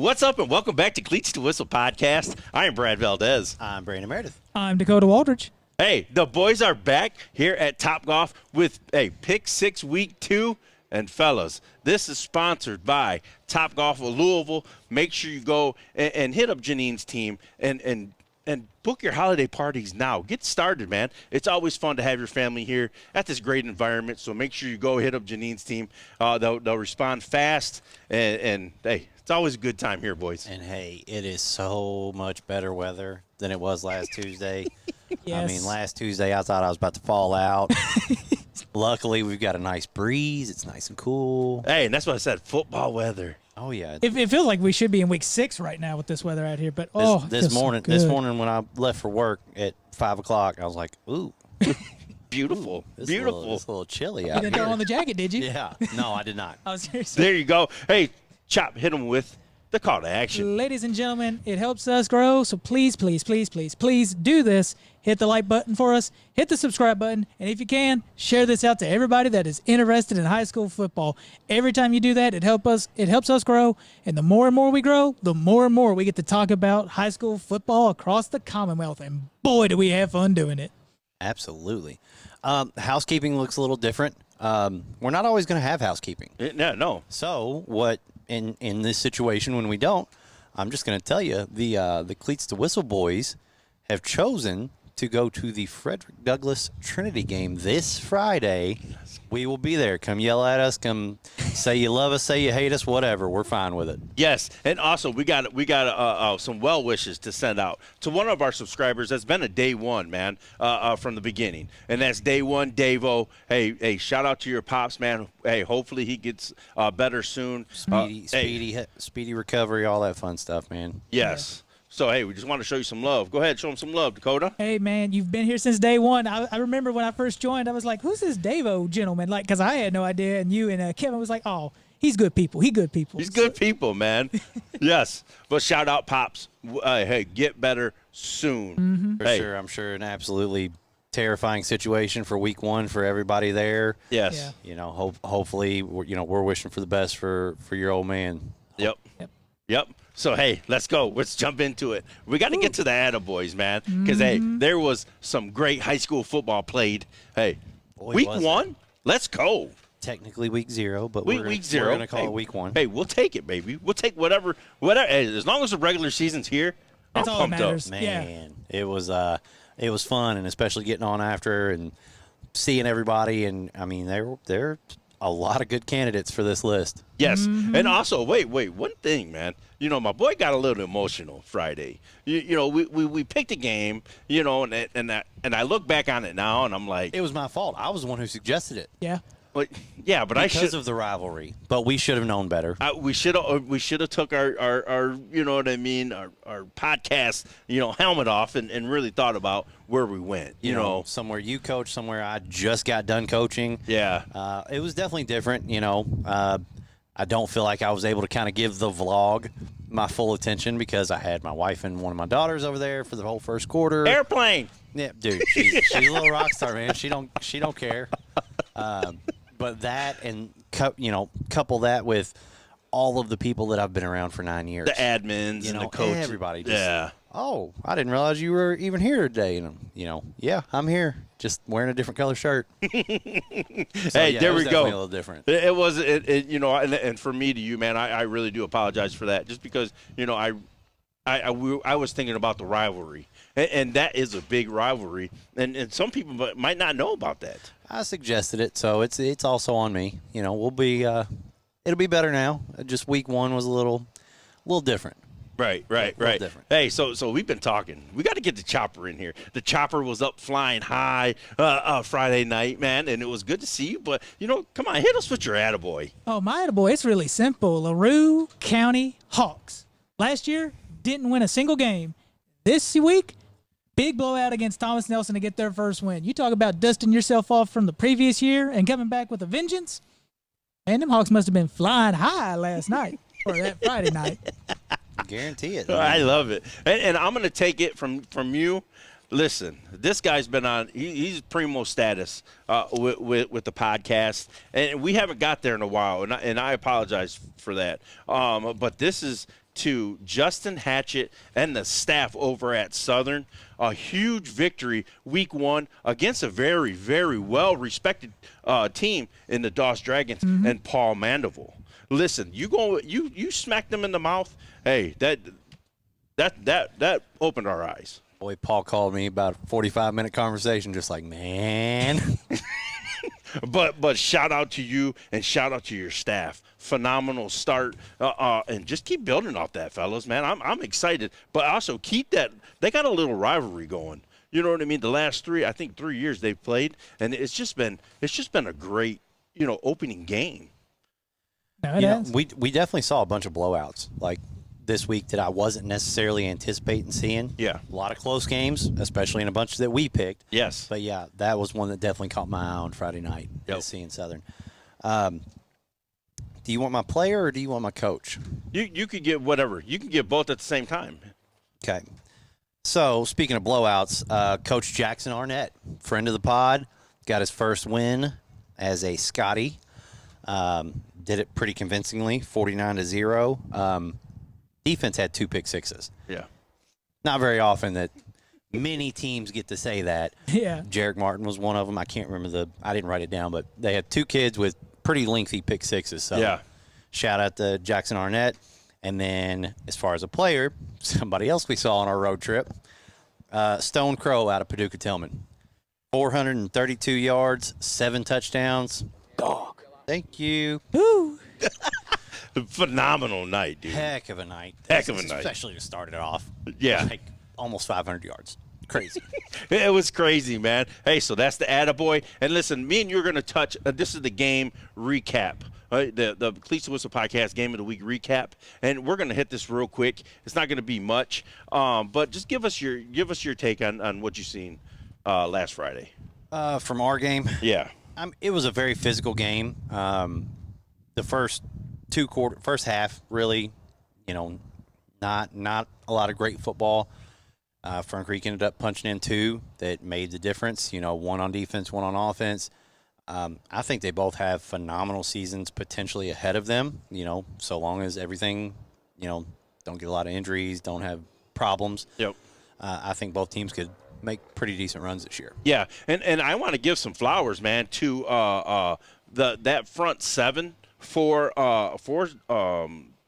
what's up, and welcome back to Cleats to Whistle podcast. I am Brad Valdez. I'm Brandon Meredith. I'm Dakota Waldridge. Hey, the boys are back here at Top Golf with a Pick 6 Week 2. And fellas, this is sponsored by Top Golf of Louisville. Make sure you go and hit up Janine's team and book your holiday parties now. Get started, man. It's always fun to have your family here at this great environment. So make sure you go hit up Janine's team. They'll respond fast. And hey, it's always a good time here, boys. And, hey, it is so much better weather than it was last Tuesday. Yes. I mean, last Tuesday I thought I was about to fall out. Luckily, we've got a nice breeze. It's nice and cool. Hey, and that's what I said, football weather. Oh, yeah. It feels like we should be in week 6 right now with this weather out here. But, This morning when I left for work at 5 o'clock, I was like, ooh. Beautiful. It's Beautiful. It's a little chilly You out didn't here. throw on the jacket, did you? Yeah. No, I did not. I was serious. There you go. Hey, Chop, hit them with the call to action. Ladies and gentlemen, it helps us grow, so please, please, please, please, please do this. Hit the like button for us. Hit the subscribe button. And if you can, share this out to everybody that is interested in high school football. Every time you do that, it helps us grow. And the more and more we grow, the more and more we get to talk about high school football across the Commonwealth. And boy, do we have fun doing it. Absolutely. Housekeeping looks a little different. We're not always going to have housekeeping. No. So what in this situation when we don't, I'm just going to tell you the Cleats to Whistle boys have chosen to go to the Frederick Douglass Trinity game this Friday. We will be there. Come yell at us. Come say you love us, say you hate us, whatever. We're fine with it. Yes, and also we got some well wishes to send out to one of our subscribers. That's been a day one, man, from the beginning, and that's day one, Davo. Hey, shout out to your pops, man. Hey, hopefully he gets better soon. Speedy recovery, all that fun stuff, man. Yes. Yeah. So, hey, we just want to show you some love. Go ahead, show them some love, Dakota. Hey, man, you've been here since day one. I remember when I first joined, I was like, who's this Davo gentleman? Like, because I had no idea, and you and Kevin was like, oh, he's good people. He's good people. He's good people, man. Yes. But shout out, Pops. Hey, get better soon. Mm-hmm. For sure. I'm sure an absolutely terrifying situation for week 1 for everybody there. Yes. Yeah. You know, hopefully, we're wishing for the best for your old man. Yep. So, hey, let's go. Let's jump into it. We got to get to the attaboys, man, because, hey, there was some great high school football played. Hey, week 1, let's go. Technically week 0, but week zero. We're going to call it week 1. Hey, we'll take it, baby. We'll take whatever. Hey, as long as the regular season's here, that's I'm all that pumped matters. up. Man, it was fun, and especially getting on after and seeing everybody. And, I mean, they're a lot of good candidates for this list. Yes, and also, wait, one thing, man. My boy got a little emotional Friday. We picked a game, and I look back on it now, and I'm like, it was my fault. I was the one who suggested it. Yeah. But yeah, but because of the rivalry. But we should have known better. We should have took our you know what I mean, our podcast helmet off and really thought about where we went. You know, somewhere you coach, somewhere I just got done coaching. Yeah. It was definitely different. I don't feel like I was able to kind of give the vlog my full attention because I had my wife and one of my daughters over there for the whole first quarter. Airplane. Yeah, dude, she's a little rock star, man. She don't care. But that and couple that with all of the people that I've been around for 9 years, the admins and the coaches, everybody. Yeah. Oh, I didn't realize you were even here today. And yeah, I'm here, just wearing a different color shirt. Hey, there we go. A little different. It was, and for me to you, man, I really do apologize for that. Just because I was thinking about the rivalry, and that is a big rivalry, and some people might not know about that. I suggested it, so it's also on me. We'll be it'll be better now. Just week 1 was a little different. Right. Different. Hey, so we've been talking. We got to get the Chopper in here. The Chopper was up flying high Friday night, man, and it was good to see you. But, come on, hit us with your attaboy. Oh, my attaboy, it's really simple. LaRue County Hawks. Last year, didn't win a single game. This week, big blowout against Thomas Nelson to get their first win. You talk about dusting yourself off from the previous year and coming back with a vengeance. Man, them Hawks must have been flying high last night or that Friday night. Guarantee it. I love it. And I'm going to take it from you. Listen, this guy's been on. He's primo status with the podcast, and we haven't got there in a while, and I apologize for that. But this is to Justin Hatchett and the staff over at Southern. A huge victory week 1 against a very, very well-respected team in the Doss Dragons and Paul Mandeville. Listen, you smacked them in the mouth. Hey, that opened our eyes. Boy, Paul called me about a 45-minute conversation, just like, man. But shout out to you and shout out to your staff. Phenomenal start, and just keep building off that, fellas, man. I'm excited, but also keep that. They got a little rivalry going. You know what I mean? The last 3 years they've played, and it's just been a great, opening game. No, we definitely saw a bunch of blowouts like this week that I wasn't necessarily anticipating seeing. Yeah. A lot of close games, especially in a bunch that we picked. Yes. But, yeah, that was one that definitely caught my eye on Friday night, seeing Southern. Do you want my player or do you want my coach? You could get whatever. You can get both at the same time. Okay. So, speaking of blowouts, Coach Jackson Arnett, friend of the pod, got his first win as a Scotty. Did it pretty convincingly, 49-0. Defense had 2 pick sixes. Yeah. Not very often that many teams get to say that. Yeah. Jarek Martin was one of them. I can't remember I didn't write it down, but they had 2 kids with pretty lengthy pick sixes. So yeah. Shout out to Jackson Arnett. And then as far as a player, somebody else we saw on our road trip, Stone Crow out of Paducah Tillman. 432 yards, 7 touchdowns. Dog. Thank you. Woo. Phenomenal night, dude. Heck of a night. Heck of a night. Especially to start it off. Yeah. Like almost 500 yards. Crazy. It was crazy, man. Hey, so that's the attaboy. And listen, me and you are going to touch this is the game recap. Right? The Cleats Whistle Podcast Game of the Week recap. And we're going to hit this real quick. It's not going to be much. But just give us your take on what you seen last Friday. From our game? Yeah. It was a very physical game. The first half, really, not a lot of great football. Fern Creek ended up punching in 2 that made the difference. One on defense, one on offense. I think they both have phenomenal seasons potentially ahead of them. So long as everything, don't get a lot of injuries, don't have problems. Yep. I think both teams could make pretty decent runs this year. Yeah, and I want to give some flowers, man, to that front 7 for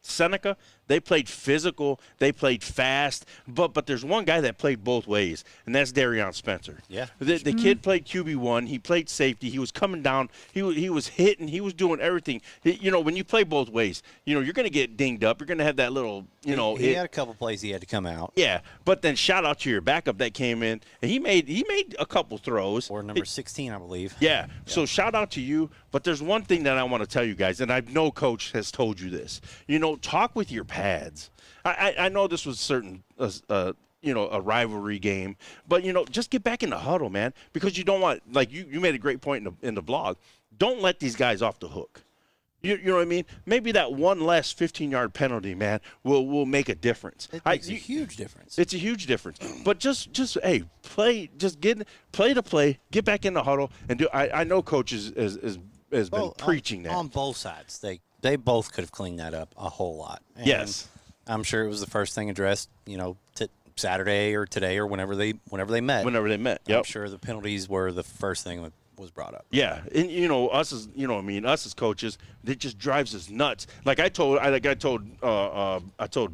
Seneca. They played physical, they played fast, but there's one guy that played both ways, and that's Darion Spencer. Yeah. The kid played QB1, he played safety, he was coming down, he was hitting, he was doing everything. When you play both ways, you're going to get dinged up, you're going to have that little, He had a couple plays he had to come out. Yeah, but then shout out to your backup that came in, and he made a couple throws. Or number 16, I believe. Yeah, so shout out to you. But there's one thing that I want to tell you guys, and I know Coach has told you this. Talk with your pads. I know this was a rivalry game, but just get back in the huddle, man, because you don't want, like you made a great point in the blog. Don't let these guys off the hook. You know what I mean? Maybe that one less 15-yard penalty, man, will make a difference. It makes a huge difference. It's a huge difference. But just hey, play to play, get back in the huddle and do. I know Coach has been preaching that on both sides. They both could have cleaned that up a whole lot. And yes, I'm sure it was the first thing addressed. Saturday or today or whenever they met. Yep. I'm sure the penalties were the first thing that was brought up. Yeah, and us as coaches, it just drives us nuts. I told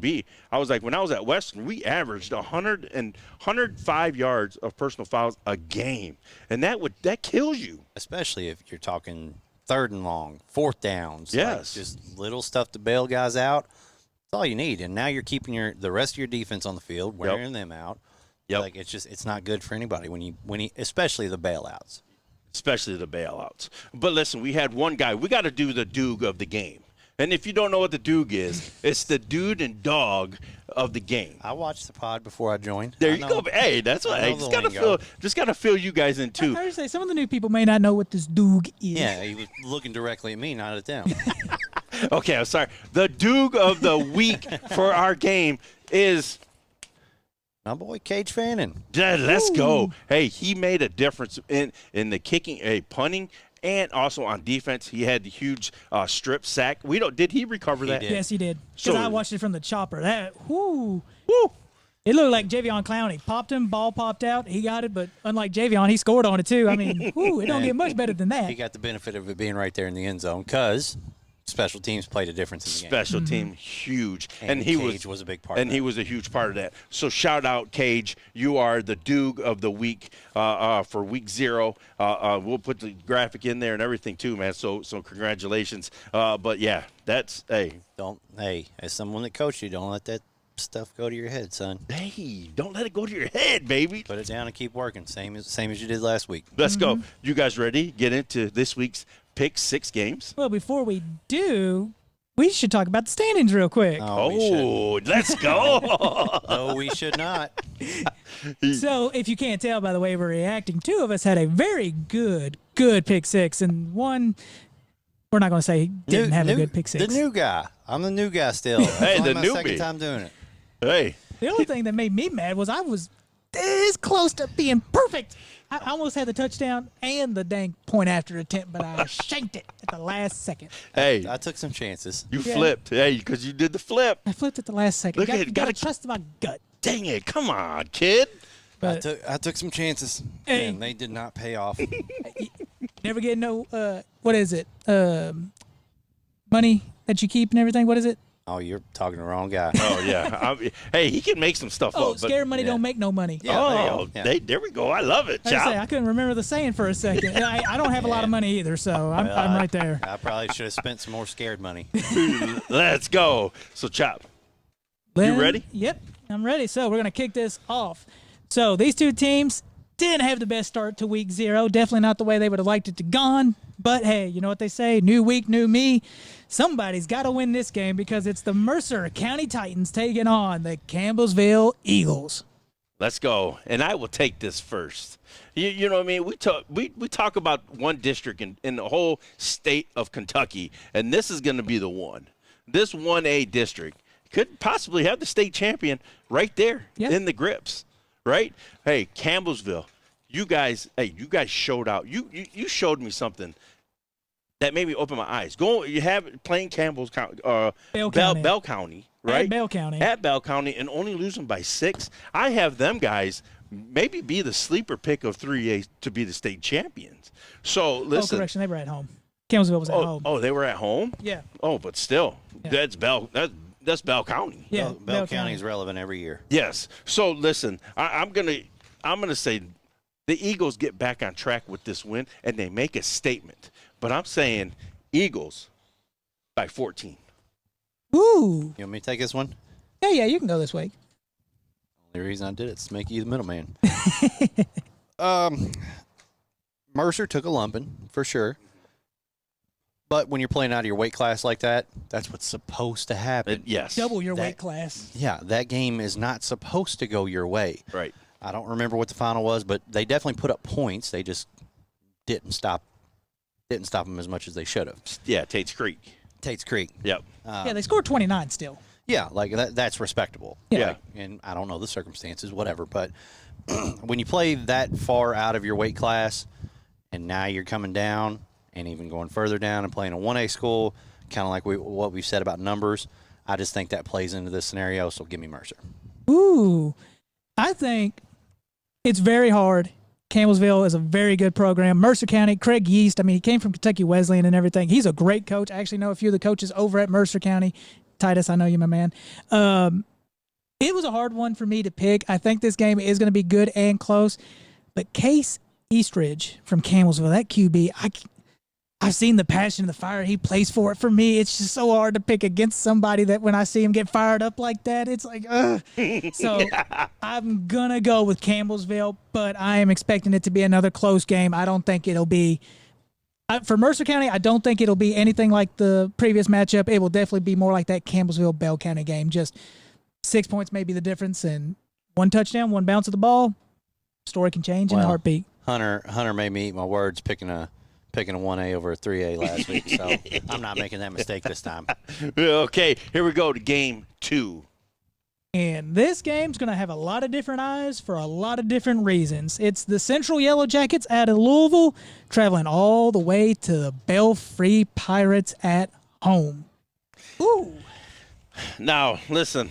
B, I was like, when I was at Western, we averaged 105 yards of personal fouls a game, and that kills you, especially if you're talking 3rd and long, 4th downs. Yes, just little stuff to bail guys out. That's all you need, and now you're keeping the rest of your defense on the field, wearing them out. Yep. It's not good for anybody when you especially the bailouts. Especially the bailouts. But listen, we had one guy. We got to do the Doog of the game. And if you don't know what the Doog is, it's the dude and dog of the game. I watched the pod before I joined. There you go. Hey, that's what. Hey, just gotta fill you guys in too. I say some of the new people may not know what this Doog is. Yeah, he was looking directly at me, not at them. Okay, I'm sorry. The Doog of the week for our game is my boy Cage Fannin. Let's go. Hey, he made a difference in the kicking, punting, and also on defense, he had the huge strip sack. Did he recover that? did. Yes, he did. Because So- I watched it from the chopper. That, whoo. Woo! It looked like Javion Clowney. Popped him, ball popped out. He got it, but unlike Javion, he scored on it too. I mean, whoo, it don't get much better than that. He got the benefit of it being right there in the end zone because special teams played a difference in the game. Special team, huge, And he Cage was a big part of and that. he was a huge part of that. So shout out, Cage. You are the Duke of the week for week 0. We'll put the graphic in there and everything too, man. So congratulations. But yeah, that's As someone that coached you, don't let that stuff go to your head, son. hey, don't let it go to your head, baby. Put it down and keep working. Same as you did last week. Let's go. You guys ready? Get into this week's Pick 6 games. Well, before we do, we should talk about the standings real quick. Oh, Let's go. no, we should not. So, if you can't tell by the way we're reacting, 2 of us had a very good pick 6, and one, we're not going to say he didn't have a good pick 6. The new guy. I'm the new guy still. Hey, It's only the my newbie. second time doing it. Hey, The only thing that made me mad was I was this close to being perfect. I almost had the touchdown and the dang point after attempt, but I shanked it at the last second. hey, I took some chances. you Yeah. flipped. Hey, because you did the flip. I flipped at the last second. Look at it, You gotta gotta- trust my gut. Dang it. Come on, kid. But I took some chances, Hey. and they did not pay off. never get no, what is it? Money that you keep and everything. What is it? Oh, you're talking to the wrong guy. Oh, yeah. Hey, he can make some stuff Oh, up. but- scared money yeah. don't make no money. Yeah, there you Oh, go. Yeah. there we go. I love it, Like I say, I Chop. couldn't remember the saying for a second. And I don't have a lot of money either, so I'm right there. I probably should have spent some more scared money. Let's go. So, Chop, Len, ready? Yep, I'm ready. So we're going to kick this off. So these 2 teams didn't have the best start to week 0. Definitely not the way they would have liked it to gone. But hey, you know what they say? New week, new me. Somebody's got to win this game because it's the Mercer County Titans taking on the Campbellsville Eagles. let's go. And I will take this first. You know what I mean? We talk about one district in the whole state of Kentucky, and this is going to be the one. This 1A district could possibly have the state champion right there in the grips, right? Hey, Campbellsville, you guys showed out. You showed me something that made me open my eyes. You have playing Campbell's Bell County, right? At Bell County. At Bell County, and only losing by 6. I have them guys maybe be the sleeper pick of 3A to be the state champions. So listen. Oh, correction, they were at home. Campbellsville was at home. Oh, they were at home? Yeah. Oh, but still, Yeah. that's Bell County. Yeah, Bell County is relevant every year. Yes. So listen, I'm gonna say the Eagles get back on track with this win and they make a statement. But I'm saying Eagles by 14. Ooh. You want me to take this one? Yeah, you can go this week. The reason I did it is to make you the middleman. Mercer took a lumping, for sure. But when you're playing out of your weight class like that, that's what's supposed to happen. Yes. Double your weight class. Yeah, that game is not supposed to go your way. Right. I don't remember what the final was, but they definitely put up points. They just didn't stop them as much as they should have. Yeah, Tate's Creek. Tate's Creek. Yep. Yeah, they scored 29 still. Yeah, like that's respectable. Yeah. Like, and I don't know the circumstances, whatever, but when you play that far out of your weight class and now you're coming down and even going further down and playing a 1A school, kind of like what we've said about numbers, I just think that plays into this scenario, so give me Mercer. Ooh. I think it's very hard. Campbellsville is a very good program. Mercer County, Craig Yeast, I mean, he came from Kentucky Wesleyan and everything. He's a great coach. I actually know a few of the coaches over at Mercer County. Titus, I know you, my man. It was a hard one for me to pick. I think this game is going to be good and close. But Case Eastridge from Campbellsville, that QB, I've seen the passion and the fire he plays for it. For me, it's just so hard to pick against somebody that when I see him get fired up like that, it's like, ugh. So I'm going to go with Campbellsville, but I am expecting it to be another close game. I don't think it'll be for Mercer County, I don't think it'll be anything like the previous matchup. It will definitely be more like that Campbellsville-Bell County game. Just 6 points may be the difference, and one touchdown, one bounce of the ball, story can change in a heartbeat. Hunter made me eat my words picking a 1A over a 3A last week, so I'm not making that mistake this time. Okay, here we go to game 2. And this game's going to have a lot of different eyes for a lot of different reasons. It's the Central Yellow Jackets out of Louisville traveling all the way to the Belfry Pirates at home. Ooh. Now, listen,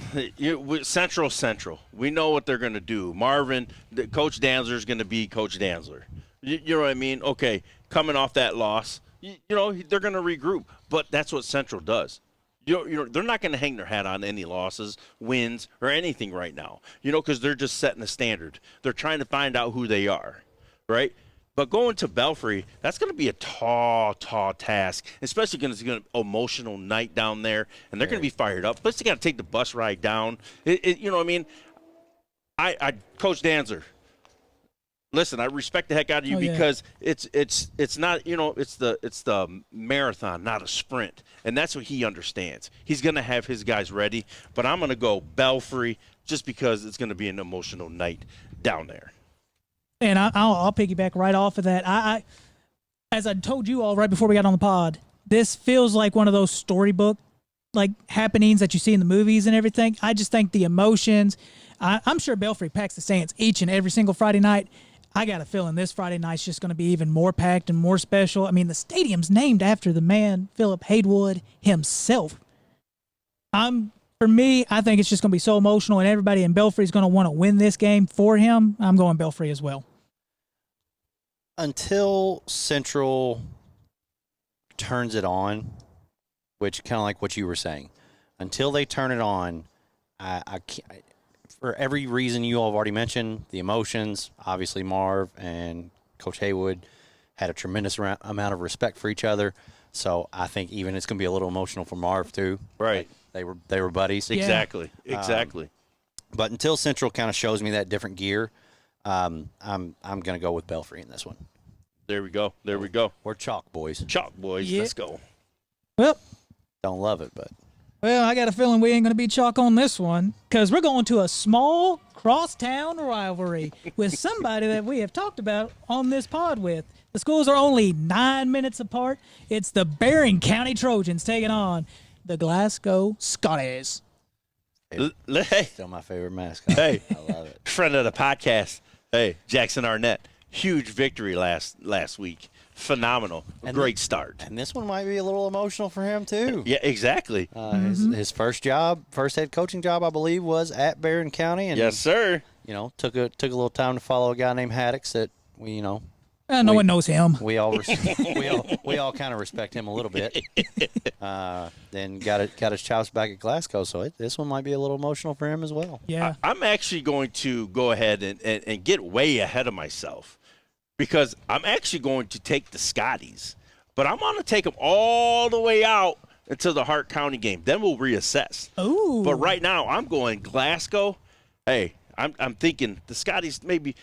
Central. We know what they're going to do. Marvin, Coach Danzler is going to be Coach Danzler. You know what I mean? Okay, coming off that loss, you know, they're going to regroup. But that's what Central does. You know, they're not going to hang their hat on any losses, wins, or anything right now, you know, because they're just setting a standard. They're trying to find out who they are, right? But going to Belfry, that's going to be a tall task, especially because it's going to be an emotional night down there, and they're going to be fired up. Plus, they got to take the bus ride down. You know what I mean? I Coach Danzler, listen, I respect the heck out of you because it's not, you know, it's the marathon, not a sprint, and that's what he understands. He's going to have his guys ready, but I'm going to go Belfry just because it's going to be an emotional night down there. And I'll piggyback right off of that. I as I told you all right before we got on the pod, this feels like one of those storybook like happenings that you see in the movies and everything. I just think the emotions. I'm sure Belfry packs the stands each and every single Friday night. I got a feeling this Friday night's just going to be even more packed and more special. I mean, the stadium's named after the man, Philip Haywood himself. For me, I think it's just going to be so emotional, and everybody in Belfry is going to want to win this game for him. I'm going Belfry as well. Until Central turns it on, which kind of like what you were saying, until they turn it on, I can't. For every reason you all have already mentioned, the emotions, obviously Marv and Coach Haywood had a tremendous amount of respect for each other. So I think even it's going to be a little emotional for Marv too. Right. They were buddies. Exactly. But until Central kind of shows me that different gear, I'm going to go with Belfry in this one. There we go. We're chalk boys. Chalk boys. Yeah. Let's go. Well, Don't love it, but. Well, I got a feeling we ain't going to be chalk on this one because we're going to a small crosstown rivalry with somebody that we have talked about on this pod with. The schools are only 9 minutes apart. It's the Barren County Trojans taking on the Glasgow Scotties. Hey, Still my favorite mascot. Hey. I love it. friend of the podcast. Hey, Jackson Arnett. Huge victory last week. Phenomenal. Great start. And this one might be a little emotional for him, too. Yeah, exactly. His first head coaching job, I believe, was at Barren County. And, Yes, sir. you know, took a little time to follow a guy named Haddix that we, you know, No one knows him. we all kind of respect him a little bit. Then got his chops back at Glasgow, so this one might be a little emotional for him as well. Yeah. I'm actually going to go ahead and get way ahead of myself because I'm actually going to take the Scotties, but I'm going to take them all the way out until the Hart County game. Then we'll reassess. Ooh. But right now, I'm going Glasgow. Hey, I'm thinking the Scotties maybe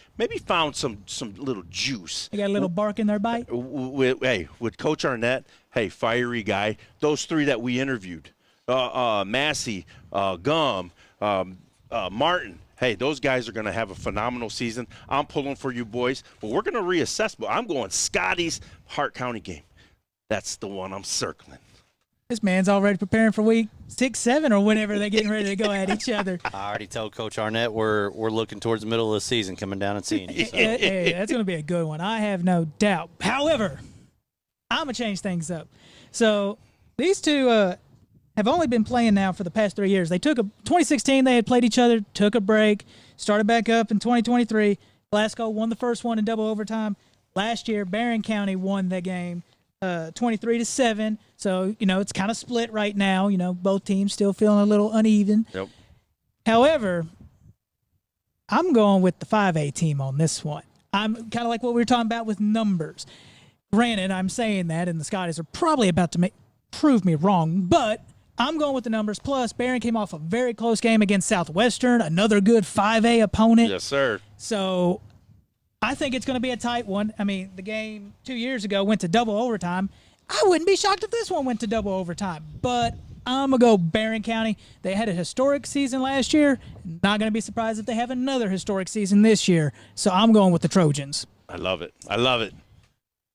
found some little juice. They got a little bark in their bite. With Coach Arnett, hey, fiery guy. Those three that we interviewed, Massey, Gum, Martin. Hey, those guys are going to have a phenomenal season. I'm pulling for you boys, but we're going to reassess. But I'm going Scotties Hart County game. That's the one I'm circling. This man's already preparing for week 6, 7, or whenever they're getting ready to go at each other. I already told Coach Arnett we're looking towards the middle of the season, coming down and seeing you. So. Hey, that's going to be a good one. I have no doubt. However, I'm going to change things up. So these two have only been playing now for the past 3 years. 2016, they had played each other, took a break, started back up in 2023. Glasgow won the first one in double overtime. Last year, Barren County won that game 23-7. So, you know, it's kind of split right now. You know, both teams still feeling a little uneven. Yep. However, I'm going with the 5A team on this one. I'm kind of like what we were talking about with numbers. Granted, I'm saying that, and the Scotties are probably about to prove me wrong, but I'm going with the numbers. Plus, Barren came off a very close game against Southwestern, another good 5A opponent. Yes, sir. So I think it's going to be a tight one. I mean, the game 2 years ago went to double overtime. I wouldn't be shocked if this one went to double overtime, but I'm going to go Barren County. They had a historic season last year. Not going to be surprised if they have another historic season this year. So I'm going with the Trojans. I love it. I love it.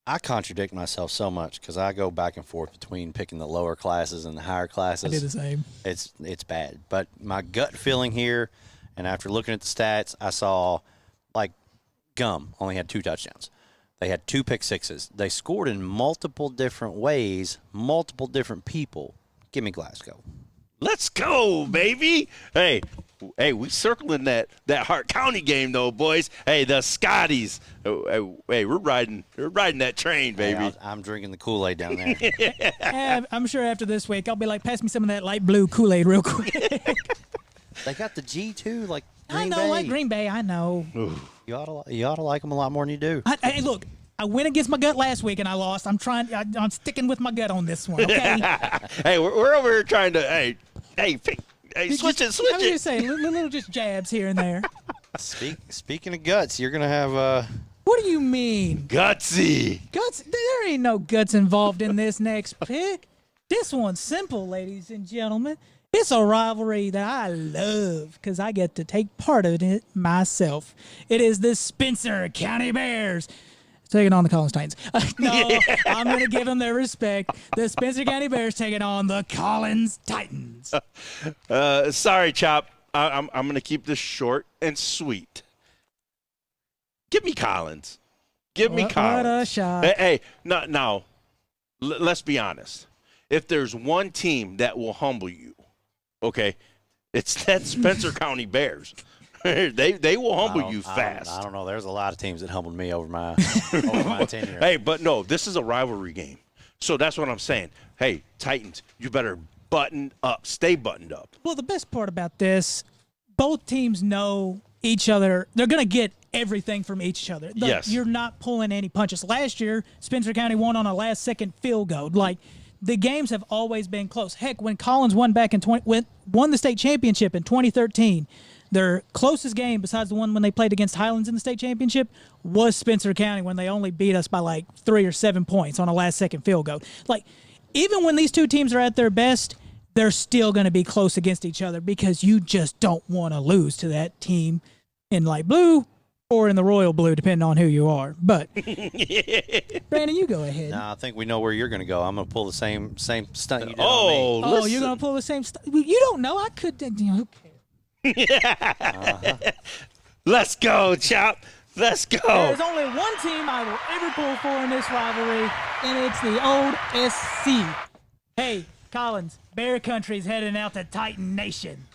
I contradict myself so much because I go back and forth between picking the lower classes and the higher classes. I do the same. It's bad. But my gut feeling here, and after looking at the stats, I saw like Gum only had 2 touchdowns. They had 2 pick sixes. They scored in multiple different ways, multiple different people. Give me Glasgow. Let's go, baby. Hey, we circling that Hart County game though, boys. Hey, the Scotties. Hey, we're riding that train, baby. Hey, I'm drinking the Kool-Aid down there. I'm sure after this week, I'll be like, pass me some of that light blue Kool-Aid real quick. They got the G2, like Green I know, Bay. like Green Bay, I know. You ought to like them a lot more than you do. Hey, look, I went against my gut last week and I lost. I'm sticking with my gut on this one, okay? Hey, we're over here trying to, hey, switch it. I was just saying, little just jabs here and there. Speaking of guts, you're going to have What do you mean? Gutsy. Guts? There ain't no guts involved in this next pick. This one's simple, ladies and gentlemen. It's a rivalry that I love because I get to take part of it myself. It is the Spencer County Bears taking on the Collins Titans. No, I'm going to give them their respect. The Spencer County Bears taking on the Collins Titans. Sorry, Chop. I'm going to keep this short and sweet. Give me Collins. Give me Collins. What a shot. Hey, now, let's be honest. If there's one team that will humble you, okay, it's that Spencer County Bears. They will humble you fast. I don't know. There's a lot of teams that humbled me over my tenure. Hey, but no, this is a rivalry game. So that's what I'm saying. Hey, Titans, you better button up. Stay buttoned up. Well, the best part about this, both teams know each other. They're going to get everything from each other. Yes. You're not pulling any punches. Last year, Spencer County won on a last-second field goal. Like, the games have always been close. Heck, when Collins won the state championship in 2013, their closest game, besides the one when they played against Highlands in the state championship, was Spencer County when they only beat us by like 3 or 7 points on a last-second field goal. Like, even when these two teams are at their best, they're still going to be close against each other because you just don't want to lose to that team in light blue or in the royal blue, depending on who you are. But, Brandon, you go ahead. Nah, I think we know where you're going to go. I'm going to pull the same stunt you did Oh, on me. Oh, you're going to pull the same stuff? You don't know. I could, who cares? Let's go, Chop. Let's go. There's only one team I will ever pull for in this rivalry, and it's the old SC. Hey, Collins, Bear Country's heading out to Titan Nation.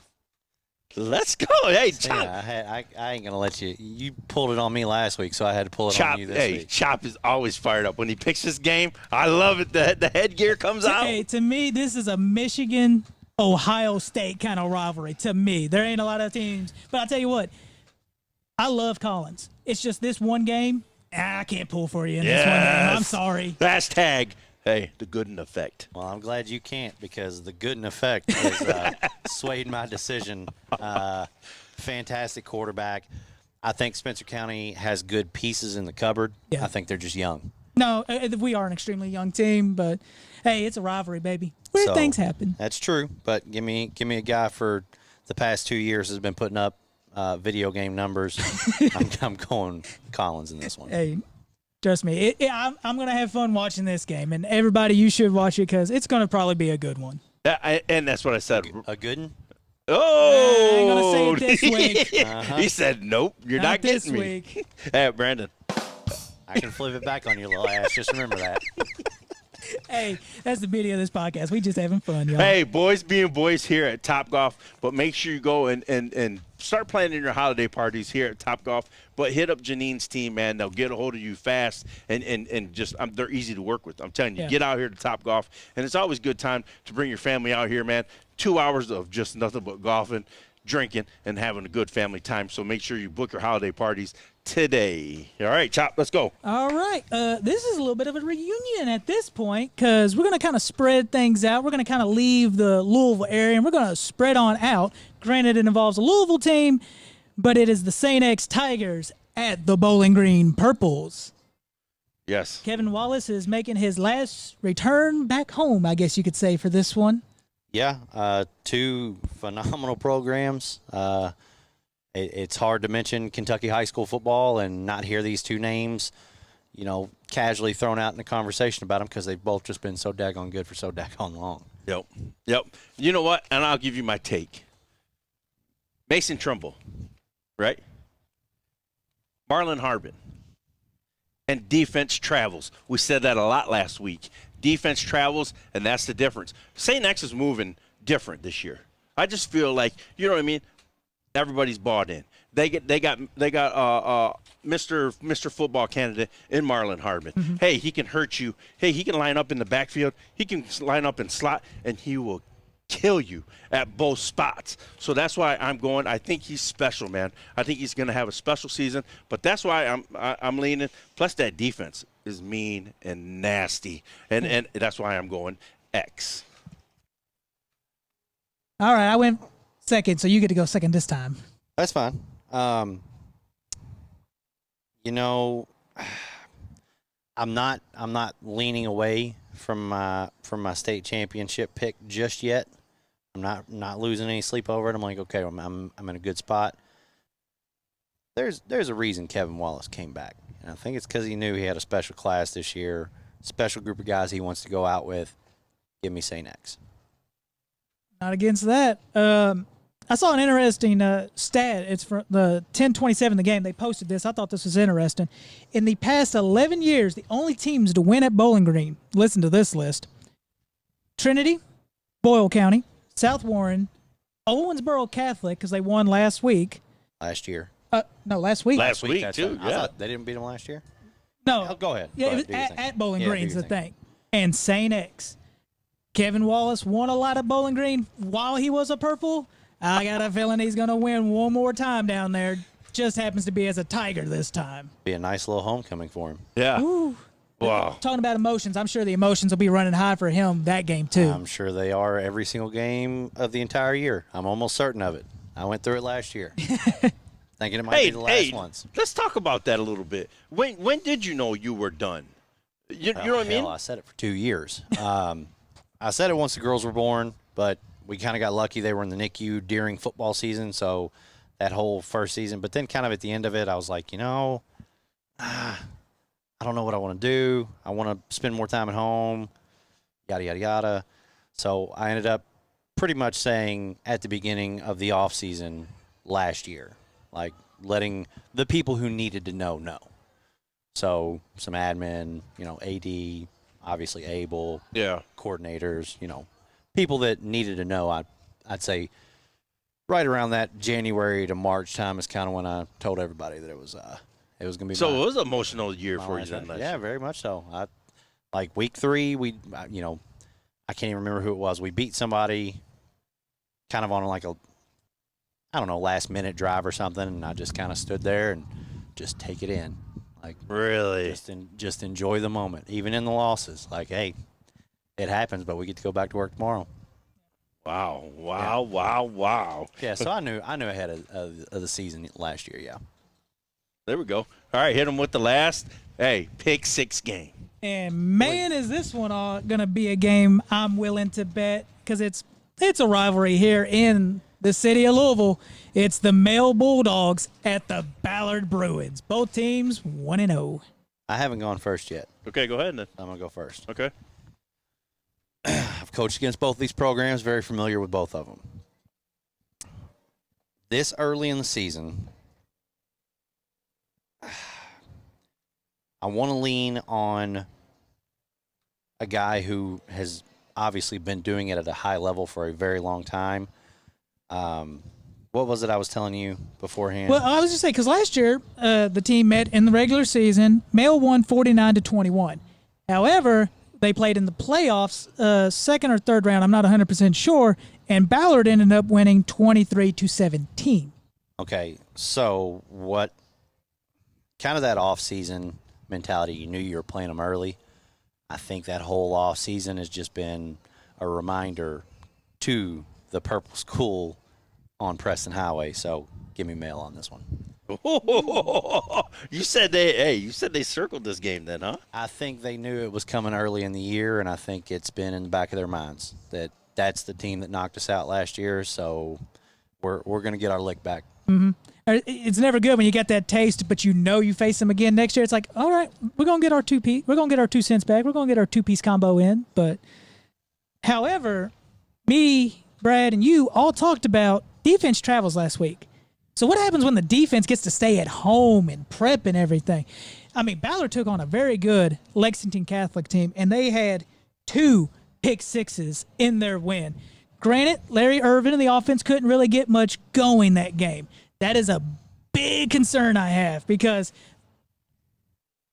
Let's go. Hey, Chop. Yeah, I ain't going to let you. You pulled it on me last week, so I had to pull it Chop, on you this week. Chop is always fired up when he picks this game. I love it. The headgear comes out. Hey, to me, this is a Michigan-Ohio State kind of rivalry. To me, there ain't a lot of teams, but I'll tell you what, I love Collins. It's just this one game, I can't pull for you in this one game. I'm sorry. Hashtag, hey, the Gooden effect. Well, I'm glad you can't because the Gooden effect has swayed my decision. Fantastic quarterback. I think Spencer County has good pieces in the cupboard. Yeah. I think they're just young. No, we are an extremely young team, but hey, it's a rivalry, baby. Weird things happen. That's true, but give me a guy for the past 2 years has been putting up video game numbers. I'm going Collins in this one. Hey, trust me, I'm going to have fun watching this game, and everybody, you should watch it because it's going to probably be a good one. And that's what I said. A good one? Oh, I ain't going to say it this week. He said, nope, you're not this getting me. week. Hey, Brandon. I can flip it back on your little ass. Just remember that. Hey, that's the beauty of this podcast. We just having fun, y'all. Hey, boys being boys here at Top Golf, but make sure you go and start planning your holiday parties here at Top Golf. But hit up Janine's team, man. They'll get a hold of you fast, and just they're easy to work with. I'm telling you, get out here to Top Golf, and it's always a good time to bring your family out here, man. 2 hours of just nothing but golfing, drinking, and having a good family time. So make sure you book your holiday parties today. All right, Chop, let's go. All right. This is a little bit of a reunion at this point because we're going to kind of spread things out. We're going to kind of leave the Louisville area, and we're going to spread on out. Granted, it involves a Louisville team, but it is the St. X Tigers at the Bowling Green Purples. Yes. Kevin Wallace is making his last return back home, I guess you could say, for this one. Yeah, 2 phenomenal programs. It's hard to mention Kentucky high school football and not hear these 2 names. casually thrown out in a conversation about them because they've both just been so daggone good for so daggone long. Yep. You know what? And I'll give you my take. Mason Trumbull, right? Marlon Harbin. And defense travels. We said that a lot last week. Defense travels, and that's the difference. St. X is moving different this year. I just feel like, you know what I mean? Everybody's bought in. They got Mr. Football candidate in Marlon Harbin. Mm-hmm. Hey, he can hurt you. Hey, he can line up in the backfield. He can line up in slot, and he will kill you at both spots. So that's why I'm going. I think he's special, man. I think he's going to have a special season. But that's why I'm leaning. Plus, that defense is mean and nasty, and that's why I'm going X. All right, I went second, so you get to go second this time. That's fine. I'm not leaning away from my state championship pick just yet. I'm not losing any sleep over it. I'm like, okay, I'm in a good spot. There's a reason Kevin Wallace came back, and I think it's because he knew he had a special class this year, special group of guys he wants to go out with. Give me St. X. Not against that. I saw an interesting stat. It's from the 10:27, the game. They posted this. I thought this was interesting. In the past 11 years, the only teams to win at Bowling Green, listen to this list: Trinity, Boyle County, South Warren, Owensboro Catholic, because they won last week. Last year. No, last week. Last week, That's too, right. I yeah. thought they didn't beat them last year? No. Oh, go ahead. Yeah, Go it ahead. was Do your thing. at Bowling Yeah, do Green's your the thing. thing. And St. X. Kevin Wallace won a lot at Bowling Green while he was a Purple. I got a feeling he's going to win one more time down there. Just happens to be as a Tiger this time. Be a nice little homecoming for him. Yeah. Ooh. Wow. Talking about emotions, I'm sure the emotions will be running high for him that game, too. I'm sure they are every single game of the entire year. I'm almost certain of it. I went through it last year. Thinking it might be the last ones. Let's talk about that a little bit. When did you know you were done? You know what I mean? I said it for 2 years. I said it once the girls were born, but we kind of got lucky. They were in the NICU during football season, so that whole first season. But then kind of at the end of it, I was like, I don't know what I want to do. I want to spend more time at home, yada, yada, yada. So I ended up pretty much saying at the beginning of the off season last year, like letting the people who needed to know. So some admin, AD, obviously Able, Yeah. coordinators, people that needed to know. I'd say right around that January to March time is kind of when I told everybody that it was going to be. So it was an emotional year for you last then. night. last Yeah, year. very much so. Like week 3, I can't even remember who it was. We beat somebody kind of on like a, last minute drive or something, and I just kind of stood there and just take it in. Like Really? just enjoy the moment, even in the losses. Like, hey, it happens, but we get to go back to work tomorrow. Wow. Yeah, so I knew ahead of the season last year. Yeah. There we go. All right, hit them with the last. Hey, pick 6 game. And, man, is this one going to be a game I'm willing to bet, because it's a rivalry here in the city of Louisville. It's the male Bulldogs at the Ballard Bruins. Both teams 1-0. I haven't gone first yet. Okay, go ahead then. I'm going to go first. Okay. I've coached against both these programs, very familiar with both of them. This early in the season, I want to lean on a guy who has obviously been doing it at a high level for a very long time. What was it I was telling you beforehand? Well, I was just saying, because last year the team met in the regular season. Male won 49-21. However, they played in the playoffs, second or third round. I'm not 100% sure. And Ballard ended up winning 23-17. Okay, so what kind of that off-season mentality, you knew you were playing them early. I think that whole off-season has just been a reminder to the Purple School on Preston Highway. So give me mail on this one. You said they circled this game then, huh? I think they knew it was coming early in the year, and I think it's been in the back of their minds that that's the team that knocked us out last year. So we're going to get our lick back. And It's never good when you get that taste, but you face them again next year. It's like, all right, we're gonna get our 2 cents back. We're gonna get our 2-piece combo in. But however, me, Brad, and you all talked about defense travels last week. So what happens when the defense gets to stay at home and prep and everything? I mean, Ballard took on a very good Lexington Catholic team, and they had 2 pick sixes in their win. Granted, Larry Irvin and the offense couldn't really get much going that game. That is a big concern I have because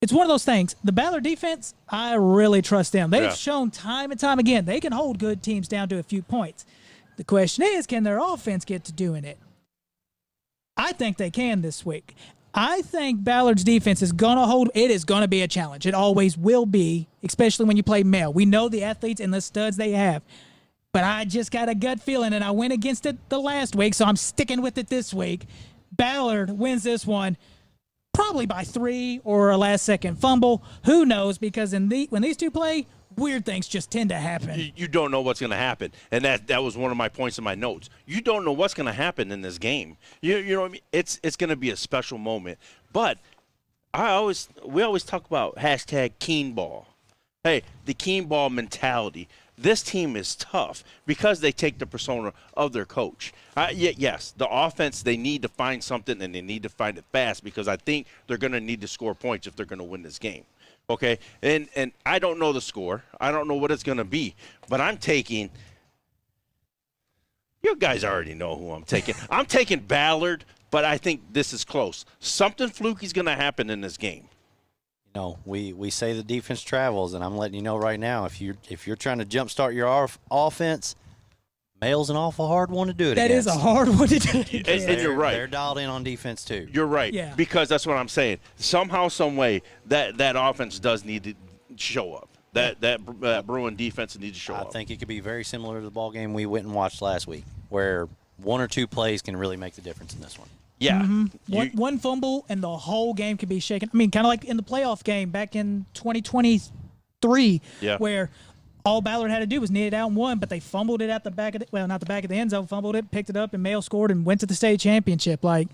it's one of those things. The Ballard defense, I really trust them. They've shown time and time again they can hold good teams down to a few points. The question is, can their offense get to doing it? I think they can this week. I think Ballard's defense is going to hold. It is going to be a challenge. It always will be, especially when you play male. We know the athletes and the studs they have. But I just got a gut feeling, and I went against it the last week, so I'm sticking with it this week. Ballard wins this one probably by 3 or a last-second fumble. Who knows? Because when these two play, weird things just tend to happen. You don't know what's going to happen, and that was one of my points in my notes. You don't know what's going to happen in this game. You know what I mean? It's going to be a special moment. But we always talk about hashtag keen ball. Hey, the keen ball mentality. This team is tough because they take the persona of their coach. Yes, the offense, they need to find something, and they need to find it fast because I think they're going to need to score points if they're going to win this game. Okay, and I don't know the score. I don't know what it's going to be, but I'm taking – you guys already know who I'm taking. I'm taking Ballard, but I think this is close. Something fluky is going to happen in this game. You know, we say the defense travels, and I'm letting you know right now, if you're trying to jumpstart your offense, male's an awful hard one to do it That against. is a hard one to do it against. And you're right. They're dialed in on defense too. You're right. Yeah. Because that's what I'm saying. Somehow, some way, that offense does need to show up. That Bruin defense needs to show up. I think it could be very similar to the ball game we went and watched last week, where 1 or 2 plays can really make the difference in this one. Yeah. Mm-hmm. One fumble and the whole game could be shaken. I mean, kind of like in the playoff game back in 2023, where all Ballard had to do was knee it out and won, but they fumbled it at the back of not the back of the end zone, fumbled it, picked it up, and Male scored and went to the state championship. Like,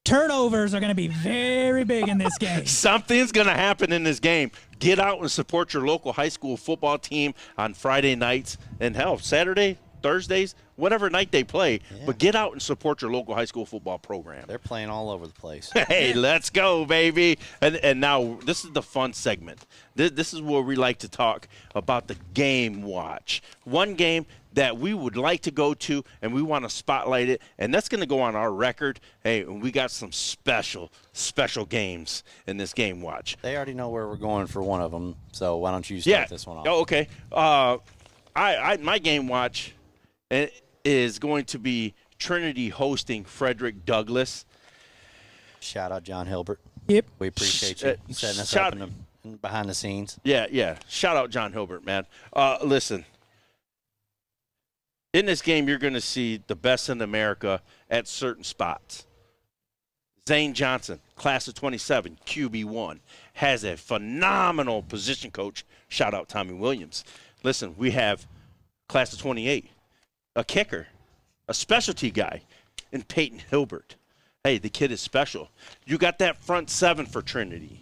turnovers are going to be very big in this game. Something's going to happen in this game. Get out and support your local high school football team on Friday nights and, hell, Saturday, Thursdays, whatever night they play. Yeah. But get out and support your local high school football program. They're playing all over the place. Hey, let's go, baby. And now this is the fun segment. This is where we like to talk about the game watch. One game that we would like to go to, and we want to spotlight it, and that's going to go on our record. Hey, we got some special games in this game watch. They already know where we're going for one of them, so why don't you start this one off? Oh, okay. My game watch is going to be Trinity hosting Frederick Douglass. Shout out John Hilbert. Yep. We appreciate you setting us up in behind the scenes. Yeah. Shout out John Hilbert, man. Listen, in this game, you're going to see the best in America at certain spots. Zane Johnson, class of 27, QB1, has a phenomenal position coach. Shout out Tommy Williams. Listen, we have class of 28, a kicker, a specialty guy, and Peyton Hilbert. Hey, the kid is special. You got that front 7 for Trinity,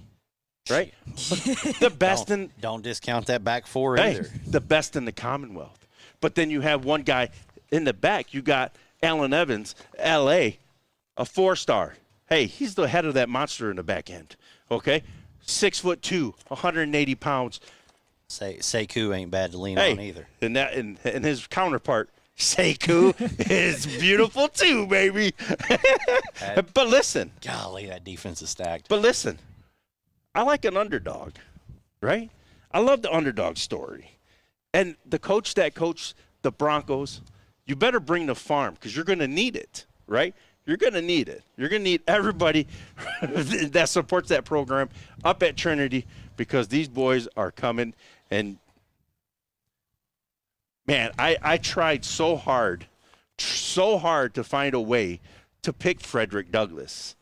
right? The best don't discount that back 4 either. The best in the Commonwealth. But then you have one guy in the back. You got Allen Evans, L.A., a 4-star. Hey, he's the head of that monster in the back end, okay? 6'2", 180 pounds. Sekou ain't bad to lean on either. And his counterpart, Sekou, is beautiful too, baby. But listen. Golly, that defense is stacked. But listen, I like an underdog, right? I love the underdog story. And the coach that coached the Broncos, you better bring the farm because you're going to need it, right? You're going to need it. You're going to need everybody that supports that program up at Trinity because these boys are coming. And, man, I tried so hard to find a way to pick Frederick Douglass.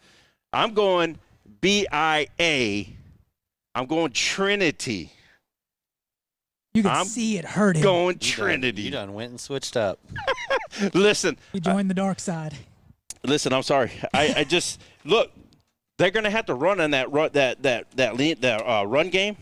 I'm going BIA. I'm going Trinity. You can see it hurt him. Going Trinity. You done went and switched up. Listen. You joined the dark side. Listen, I'm sorry. I just look. They're going to have to run on that run game.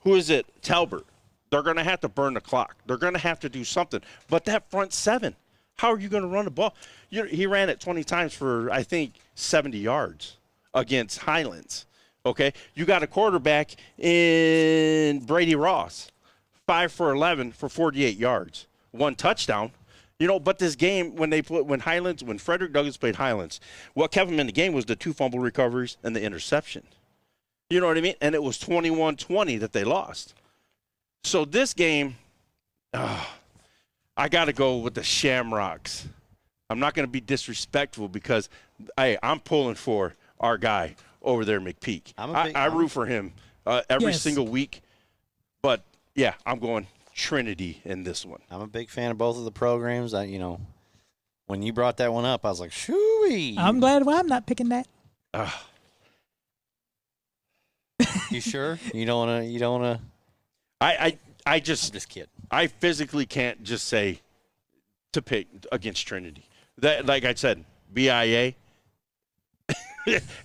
Who is it? Talbert. They're going to have to burn the clock. They're going to have to do something. But that front seven, how are you going to run the ball? He ran it 20 times for, I think, 70 yards against Highlands. Okay? You got a quarterback in Brady Ross, 5 for 11 for 48 yards, 1 touchdown. But this game, when Frederick Douglass played Highlands, what kept him in the game was the 2 fumble recoveries and the interception. You know what I mean? And it was 21-20 that they lost. So this game, I got to go with the Shamrocks. I'm not going to be disrespectful because I'm pulling for our guy over there, McPeak. I root for him every single week. But, yeah, I'm going Trinity in this one. I'm a big fan of both of the programs. When you brought that one up, I was like, shooey. I'm glad I'm not picking that. You sure? You don't want to? I'm just kidding. I physically can't just say to pick against Trinity. That, like I said, BIA.